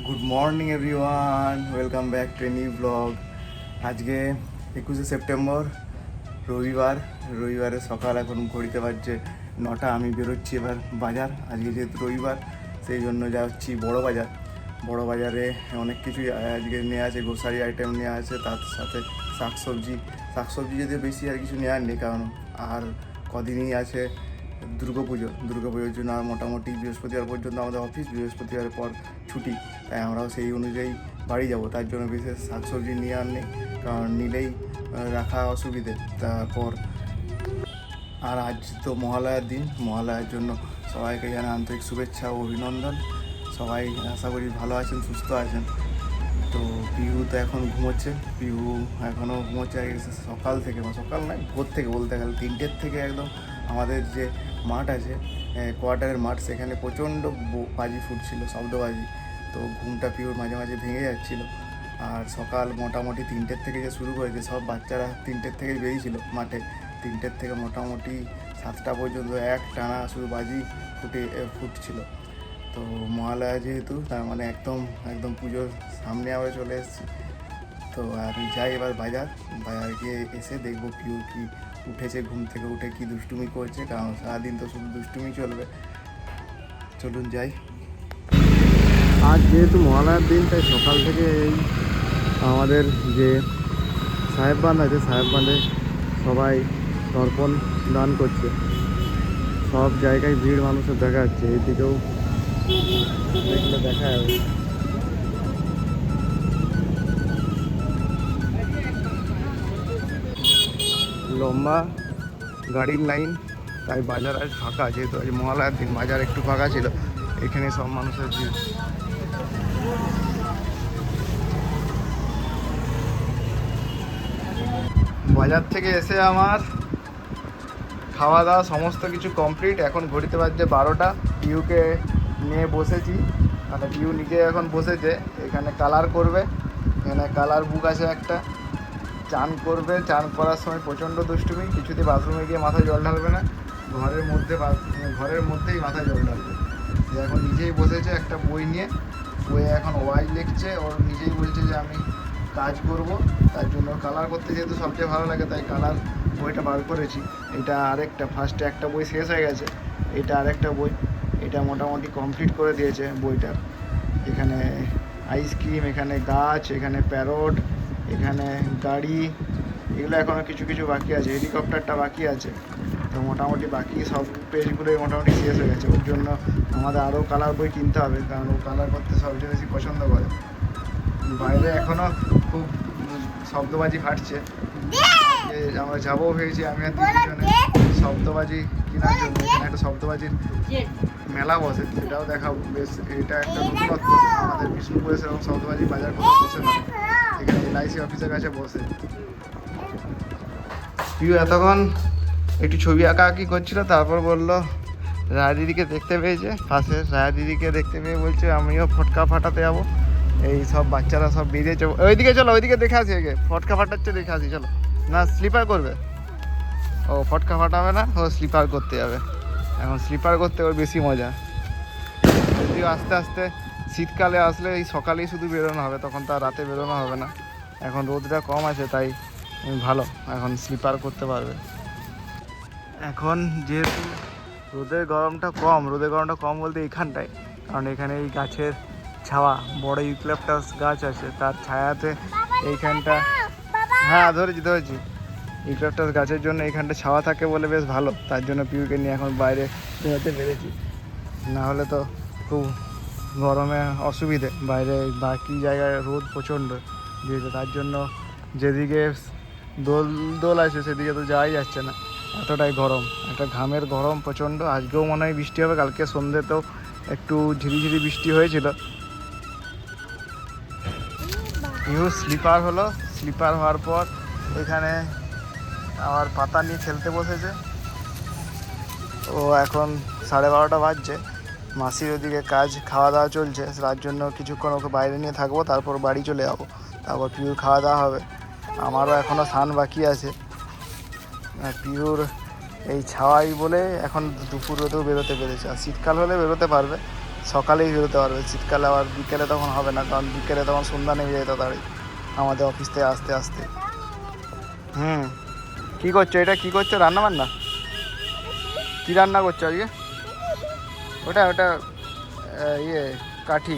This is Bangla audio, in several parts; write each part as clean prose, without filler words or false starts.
Good morning everyone, welcome back to a new blog. আজকে 21শে সেপ্টেম্বর, রবিবারের সকাল। এখন ঘড়িতে বাজছে 9টা। আমি বেরোচ্ছি এবার বাজার। আজকে যেহেতু রবিবার, সেই জন্য যাচ্ছি বড় বাজার। বড় বাজারে অনেক কিছুই আজকে নেওয়া আছে, গ্রোসারি আইটেম নেওয়া আছে, তার সাথে শাকসবজি যদিও বেশি আর কিছু নেওয়ার নেই, কারণ আর কদিনই আছে দুর্গাপুজোর জন্য। আর মোটামুটি বৃহস্পতিবার পর্যন্ত আমাদের অফিস, বৃহস্পতিবারের পর ছুটি, তাই আমরাও সেই অনুযায়ী বাড়ি যাব। তার জন্য বিশেষ শাকসবজি নিয়ে আর নেই, কারণ নিলেই রাখা অসুবিধে। তারপর আর আজ তো মহালয়ার দিন, মহালয়ার জন্য সবাইকে জানাই আন্তরিক শুভেচ্ছা ও অভিনন্দন। সবাই আশা করি ভালো আছেন, সুস্থ আছেন। তো পিহু তো এখন ঘুমোচ্ছে, পিহু এখনও ঘুমোচ্ছে। সকাল নয়, ভোর থেকে বলতে গেলে 3টের থেকে একদম আমাদের যে মাঠ আছে, কোয়ার্টারের মাঠ, সেখানে প্রচণ্ড বাজি ফুটছিল, শব্দবাজি। তো ঘুমটা পিহুর মাঝে মাঝে ভেঙে যাচ্ছিল। আর সকাল মোটামুটি 3টের থেকে যে শুরু করেছে, সব বাচ্চারা 3টের থেকেই বেরিয়েছিল মাঠে। 3টের থেকে মোটামুটি 7টা পর্যন্ত এক টানা শুধু বাজি ফুটছিল। তো মহালয়া যেহেতু, তার মানে একদম একদম পুজোর সামনে আমরা চলে এসেছি। তো আমি যাই এবার বাজার গিয়ে এসে দেখবো পিউ কি উঠেছে, ঘুম থেকে উঠে কি দুষ্টুমি করছে, কারণ সারাদিন তো শুধু দুষ্টুমি চলবে। চলুন যাই। আজ যেহেতু মহালয়ার দিন, তাই সকাল থেকে এই আমাদের যে সাহেব বাঁধ আছে, সাহেব বাঁধে সবাই তর্পণ দান করছে। সব জায়গায় ভিড় মানুষের দেখা যাচ্ছে, এইদিকেও দেখলে দেখা যাবে। লম্বা গাড়ির লাইন, তাই বাজার আজ ফাঁকা। যেহেতু আজ মহালয়ার দিন, বাজার একটু ফাঁকা ছিল। এখানে সব মানুষের ভিড়। বাজার থেকে এসে আমার খাওয়া দাওয়া সমস্ত কিছু কমপ্লিট। এখন ঘড়িতে বাজছে 12টা। পিউকে নিয়ে বসেছি, মানে পিউ নিজে এখন বসেছে। এখানে কালার করবে, এখানে কালার বুক আছে একটা। চান করবে, চান করার সময় প্রচণ্ড দুষ্টুমি, কিছুতে বাথরুমে গিয়ে মাথায় জল ঢালবে না, ঘরের মধ্যেই মাথায় জল ঢালবে। সে এখন নিজেই বসেছে একটা বই নিয়ে, বইয়ে এখন ওয়াই লিখছে। ওর নিজেই বলছে যে আমি কাজ করব, তার জন্য কালার করতে যেহেতু সবচেয়ে ভালো লাগে, তাই কালার বইটা বার করেছি। এটা আরেকটা, ফার্স্টে একটা বই শেষ হয়ে গেছে, এটা আরেকটা বই। এটা মোটামুটি কমপ্লিট করে দিয়েছে বইটা। এখানে আইসক্রিম, এখানে গাছ, এখানে প্যারট, এখানে গাড়ি, এগুলো এখনও কিছু কিছু বাকি আছে। হেলিকপ্টারটা বাকি আছে। তো মোটামুটি বাকি সব পেজগুলোই মোটামুটি শেষ হয়ে গেছে। ওর জন্য আমাদের আরও কালার বই কিনতে হবে, কারণ ও কালার করতে সবচেয়ে বেশি পছন্দ করে। বাইরে এখনও খুব শব্দবাজি ফাটছে। আমরা যাবো ভেবেছি আমি আর দুজনে শব্দবাজি কেনার জন্য। এখানে একটা শব্দবাজির মেলা বসে, সেটাও দেখাবো। বেশ, এটা একটা নতুনত্ব। আমাদের বিষ্ণুপুরে সেরকম শব্দবাজি বাজার কোনো বসে না, এখানে LIC অফিসের কাছে বসে। পিউ এতক্ষণ একটু ছবি আঁকাআঁকি করছিল, তারপর বললো রায়া দিদিকে দেখতে পেয়েছে, পাশের রায়া দিদিকে দেখতে পেয়ে বলছে আমিও ফটকা ফাটাতে যাবো। এই সব বাচ্চারা সব বেরিয়েছে, ওইদিকে চলো, ওইদিকে দেখে আসি। আগে ফটকা ফাটাচ্ছে, দেখে আসি চলো। না, স্লিপার করবে ও, ফটকা ফাটাবে না, ও স্লিপার করতে যাবে। এখন স্লিপার করতে ওর বেশি মজা। যদিও আস্তে আস্তে শীতকালে আসলে এই সকালেই শুধু বেরোনো হবে, তখন তো আর রাতে বেরোনো হবে না। এখন রোদটা কম আছে, তাই ভালো, এখন স্লিপার করতে পারবে। এখন যেহেতু রোদের গরমটা কম বলতে এইখানটায়, কারণ এখানে এই গাছের ছাওয়া, বড় ইউক্যালিপটাস গাছ আছে, তার ছায়াতে এইখানটা, হ্যাঁ ধরেছি, ইউক্যালিপটাস গাছের জন্য এইখানটা ছাওয়া থাকে বলে বেশ ভালো। তার জন্য পিউকে নিয়ে এখন বাইরে বেরোতে পেরেছি, না হলে তো খুব গরমে অসুবিধে। বাইরে বাকি জায়গায় রোদ প্রচণ্ড দিয়েছে, তার জন্য যেদিকে দোল আছে সেদিকে তো যাওয়াই যাচ্ছে না, এতটাই গরম। একটা ঘামের গরম প্রচণ্ড। আজকেও মনে হয় বৃষ্টি হবে, কালকে সন্ধ্যেতেও একটু ঝিরিঝিরি বৃষ্টি হয়েছিল। স্লিপার হলো, স্লিপার হওয়ার পর এখানে আবার পাতা নিয়ে খেলতে বসেছে। ও এখন 12:30 বাজছে। মাসির ওদিকে কাজ, খাওয়া দাওয়া চলছে, তার জন্য কিছুক্ষণ ওকে বাইরে নিয়ে থাকবো, তারপর বাড়ি চলে যাবো। তারপর পিউর খাওয়া দাওয়া হবে। আমারও এখনও স্নান বাকি আছে। পিউর এই ছাওয়াই বলে এখন দুপুর রোদেও বেরোতে পেরেছে। আর শীতকাল হলে বেরোতে পারবে, সকালেই বেরোতে পারবে, শীতকালে আবার বিকেলে তখন হবে না, কারণ বিকেলে তখন সন্ধ্যা নেমে যায় তাড়াতাড়ি আমাদের অফিস থেকে আসতে আসতে। কী করছো এটা, কী করছো? রান্না বান্না? কী রান্না করছো আজকে? ওটা ওটা ইয়ে কাঠি।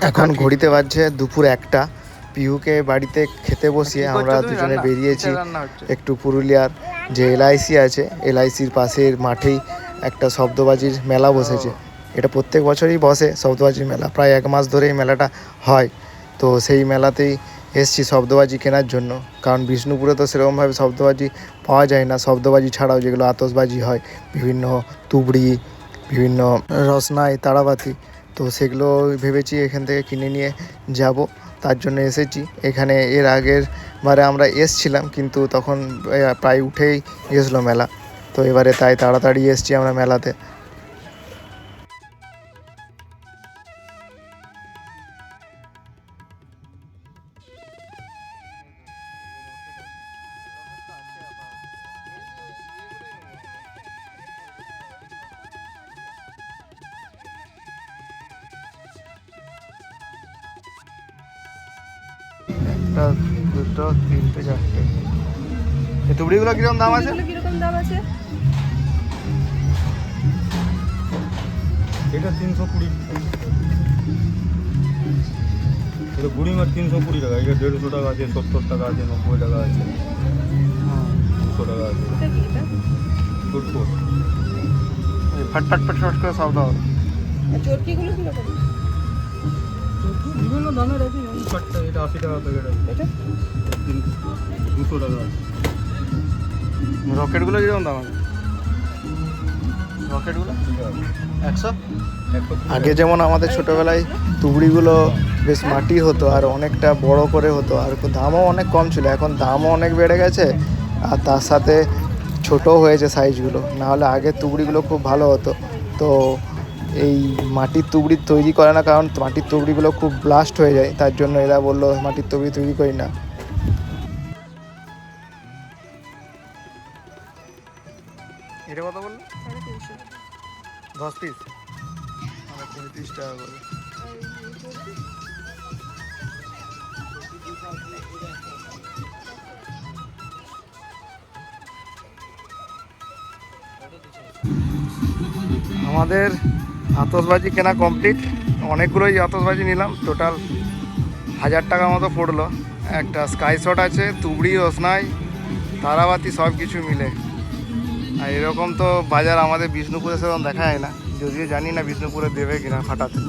এখন ঘড়িতে বাজছে দুপুর 1টা। পিহুকে বাড়িতে খেতে বসিয়ে আমরা দুজনে বেরিয়েছি একটু পুরুলিয়ার যে এলআইসি আছে, এলআইসির পাশের মাঠেই একটা শব্দবাজির মেলা বসেছে। এটা প্রত্যেক বছরই বসে শব্দবাজির মেলা, প্রায় 1 মাস ধরে এই মেলাটা হয়। তো সেই মেলাতেই এসছি শব্দবাজি কেনার জন্য, কারণ বিষ্ণুপুরে তো সেরকমভাবে শব্দবাজি পাওয়া যায় না। শব্দবাজি ছাড়াও যেগুলো আতশবাজি হয়, বিভিন্ন তুবড়ি, বিভিন্ন রসনাই, তারাবাতি, তো সেগুলো ভেবেছি এখান থেকে কিনে নিয়ে যাব, তার জন্য এসেছি এখানে। এর আগের বারে আমরা এসছিলাম কিন্তু তখন প্রায় উঠেই গেছিলো মেলা, তো এবারে তাই তাড়াতাড়ি এসছি আমরা মেলাতে। একটা, দুটো, তিনটে, চারটে। এই তুবড়িগুলো কিরকম দাম আছে? এটা 320, এটা গুড়ি মাছ 320 টাকা, এটা 150 টাকা আছে, 70 টাকা আছে, 90 টাকা আছে, 200 টাকা আছে। ফুটফুট ফটফট ফটফট করে সব দাও। চরকিগুলো কিরকম? বিভিন্ন দামের আছে, যেমন কাঠটা এটা 80 টাকা প্যাকেট আছে, এটা 200 টাকা আছে। রকেটগুলো কিরকম দাম আছে? রকেটগুলো 100। আগে যেমন আমাদের ছোটোবেলায় তুবড়িগুলো বেশ মাটির হতো আর অনেকটা বড় করে হতো, আর দামও অনেক কম ছিল। এখন দামও অনেক বেড়ে গেছে আর তার সাথে ছোটও হয়েছে সাইজগুলো। নাহলে আগের তুবড়িগুলো খুব ভালো হতো। তো এই মাটির তুবড়ি তৈরি করে না, কারণ মাটির তুবড়িগুলো খুব ব্লাস্ট হয়ে যায়, তার জন্য এরা বললো মাটির তুবড়ি তৈরি করি না। এটা কত বললো? 10 পিস 35 টাকা করে। আমাদের আতশবাজি কেনা কমপ্লিট, অনেকগুলোই আতশবাজি নিলাম, টোটাল 1000 টাকার মতো পড়লো। একটা স্কাই শট আছে, তুবড়ি, রসনাই, তারাবাতি সব কিছু মিলে। আর এরকম তো বাজার আমাদের বিষ্ণুপুরে সেরকম দেখা যায় না, যদিও জানি না বিষ্ণুপুরে দেবে কিনা ফাটাতে।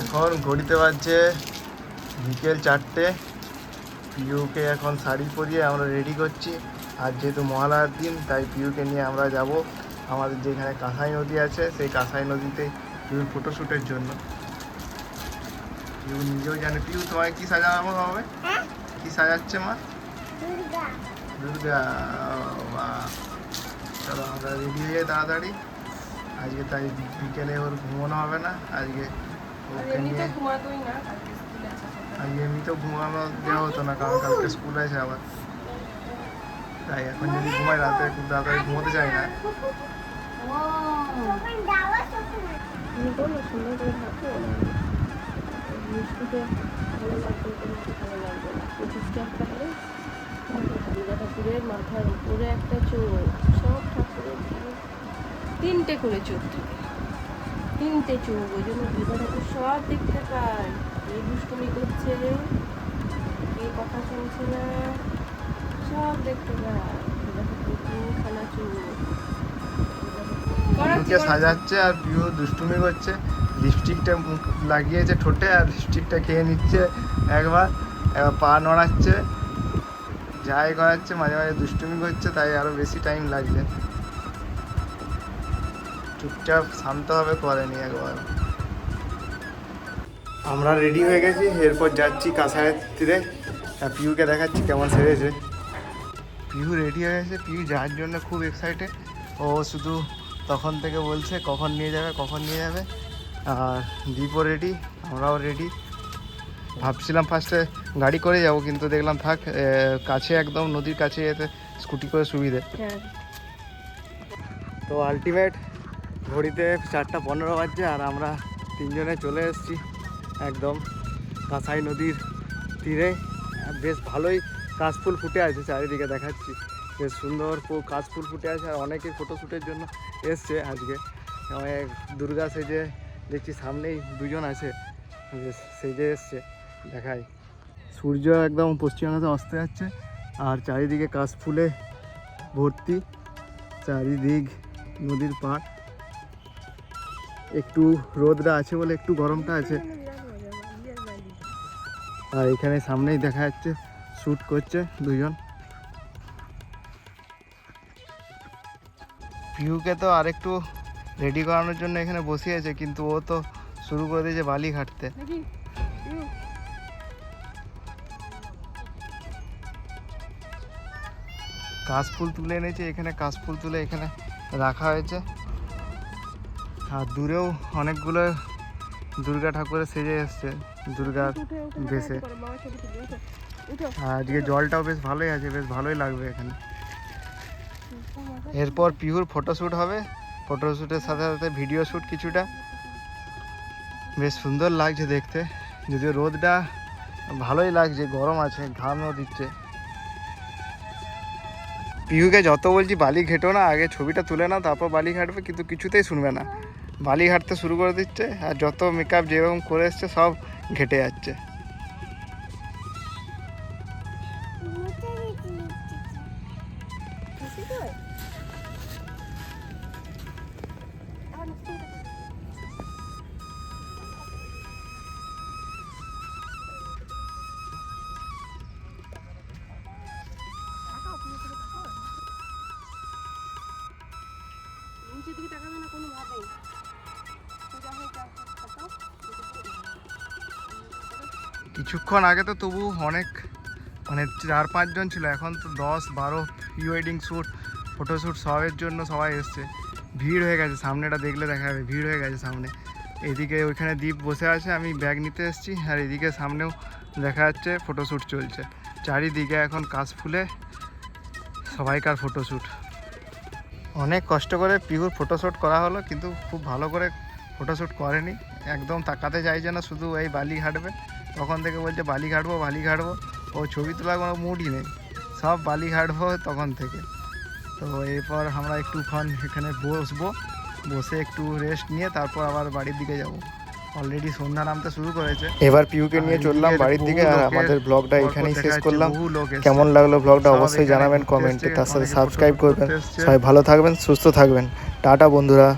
এখন ঘড়িতে বাজছে বিকেল 4টে। পিউকে এখন শাড়ি পরিয়ে আমরা রেডি করছি। আর যেহেতু মহালয়ার দিন, তাই পিউকে নিয়ে আমরা যাব আমাদের যেখানে কাঁসাই নদী আছে, সেই কাঁসাই নদীতে পিউর ফটোশ্যুটের জন্য। পিউ নিজেও জানে। পিউ, তোমায় কী সাজানো হবে? কী সাজাচ্ছে মা? দুর্গা। চলো আমরা রেডি হয়ে যাই তাড়াতাড়ি। আজকে তাই বিকেলে ওর ঘুমানো হবে না, আজকে ওকে নিয়ে। আজকে এমনিতেও ঘুমানো দেওয়া হতো না, কারণ কালকে স্কুল আছে আবার। তাই এখন যদি ঘুমাই রাতে, খুব তাড়াতাড়ি ঘুমোতে চাই না। ঠাকুরের মাথার উপরে একটা চোখ, সব ঠাকুরের 3টে করে চোখ থাকে, 3টে চোখ, ওই জন্য দুর্গা ঠাকুর সব দেখতে পায়। এই দুষ্টুমি করছে, এই কথা শুনছে না, সব দেখতে পায়। দুর্গা ঠাকুর 3খানা চোখ। পিউকে সাজাচ্ছে আর পিউ দুষ্টুমি করছে। লিপস্টিকটা মুখ লাগিয়েছে ঠোঁটে, আর লিপস্টিকটা খেয়ে নিচ্ছে একবার পা নড়াচ্ছে, যাই করাচ্ছে, মাঝে মাঝে দুষ্টুমি করছে, তাই আরও বেশি টাইম লাগছে। চুপচাপ শান্তভাবে করেনি একবার। আমরা রেডি হয়ে গেছি, এরপর যাচ্ছি কাঁসাইয়ের তীরে। পিউকে দেখাচ্ছি কেমন সেরেছে। পিউ রেডি হয়ে গেছে, পিউ যাওয়ার জন্য খুব এক্সাইটেড। ও শুধু তখন থেকে বলছে কখন নিয়ে যাবে, কখন নিয়ে যাবে। আর দীপও রেডি, আমরাও রেডি। ভাবছিলাম ফার্স্টে গাড়ি করে যাব, কিন্তু দেখলাম থাক, কাছে একদম নদীর কাছে যেতে স্কুটি করে সুবিধে। তো আলটিমেট ঘড়িতে 4:15 বাজছে আর আমরা তিনজনে চলে এসেছি একদম কাঁসাই নদীর তীরে। বেশ ভালোই কাশফুল ফুটে আছে, চারিদিকে দেখাচ্ছি বেশ সুন্দর কাশফুল ফুটে আছে আর অনেকেই ফটোশ্যুটের জন্য এসছে আজকে। দুর্গা সেজে দেখছি সামনেই দুজন আছে বেশ সেজে এসছে, দেখাই সূর্য একদম পশ্চিম আকাশে অস্ত যাচ্ছে আর চারিদিকে কাশফুলে ভর্তি, চারিদিক নদীর পাড়। একটু রোদটা আছে বলে একটু গরমটা আছে আর এখানে সামনেই দেখা যাচ্ছে শ্যুট করছে দুজন। পিউকে তো আরেকটু রেডি করানোর জন্য এখানে বসিয়েছে, কিন্তু ও তো শুরু করে দিয়েছে বালি ঘাটতে। কাশফুল তুলে এনেছে এখানে, কাশফুল তুলে এখানে রাখা হয়েছে আর দূরেও অনেকগুলো দুর্গা ঠাকুরের সেজে এসছে দুর্গার বেশে। আর আজকে জলটাও বেশ ভালোই আছে, বেশ ভালোই লাগবে এখানে। এরপর পিহুর ফটোশ্যুট হবে, ফটোশ্যুটের সাথে সাথে ভিডিও শ্যুট কিছুটা। বেশ সুন্দর লাগছে দেখতে, যদিও রোদটা ভালোই লাগছে, গরম আছে, ঘামও দিচ্ছে। পিহুকে যত বলছি বালি ঘেটো না, আগে ছবিটা তুলে নাও তারপর বালি ঘাটবে, কিন্তু কিছুতেই শুনবে না, বালি ঘাটতে শুরু করে দিচ্ছে আর যত মেকআপ যেরকম করে এসছে সব ঘেটে যাচ্ছে। কিছুক্ষণ আগে তো তবু অনেক মানে 4-5 জন ছিল, এখন তো 10-12 প্রি ওয়েডিং শ্যুট ফটোশ্যুট সবের জন্য সবাই এসছে। ভিড় হয়ে গেছে, সামনেটা দেখলে দেখা যাবে ভিড় হয়ে গেছে সামনে। এদিকে ওইখানে দীপ বসে আছে, আমি ব্যাগ নিতে এসেছি, আর এদিকে সামনেও দেখা যাচ্ছে ফটোশ্যুট চলছে। চারিদিকে এখন কাশফুলে সবাইকার ফটোশ্যুট। অনেক কষ্ট করে পিহুর ফটোশ্যুট করা হলো, কিন্তু খুব ভালো করে ফটোশ্যুট করেনি, একদম তাকাতে চাইছে না, শুধু এই বালি ঘাটবে। তখন থেকে বলছে বালি ঘাটবো বালি ঘাটবো, ও ছবি তোলার কোনো মুডই নেই, সব বালি ঘাটবো তখন থেকে। তো এরপর আমরা একটুক্ষণ এখানে বসবো, বসে একটু রেস্ট নিয়ে তারপর আবার বাড়ির দিকে যাব। অলরেডি সন্ধ্যা নামতে শুরু করেছে। এবার পিউকে নিয়ে চললাম বাড়ির দিকে আর আমাদের ব্লগটা এখানেই শেষ করলাম। কেমন লাগলো ব্লগটা অবশ্যই জানাবেন কমেন্টে, তার সাথে সাবস্ক্রাইব করবেন। সবাই ভালো থাকবেন, সুস্থ থাকবেন, টাটা বন্ধুরা।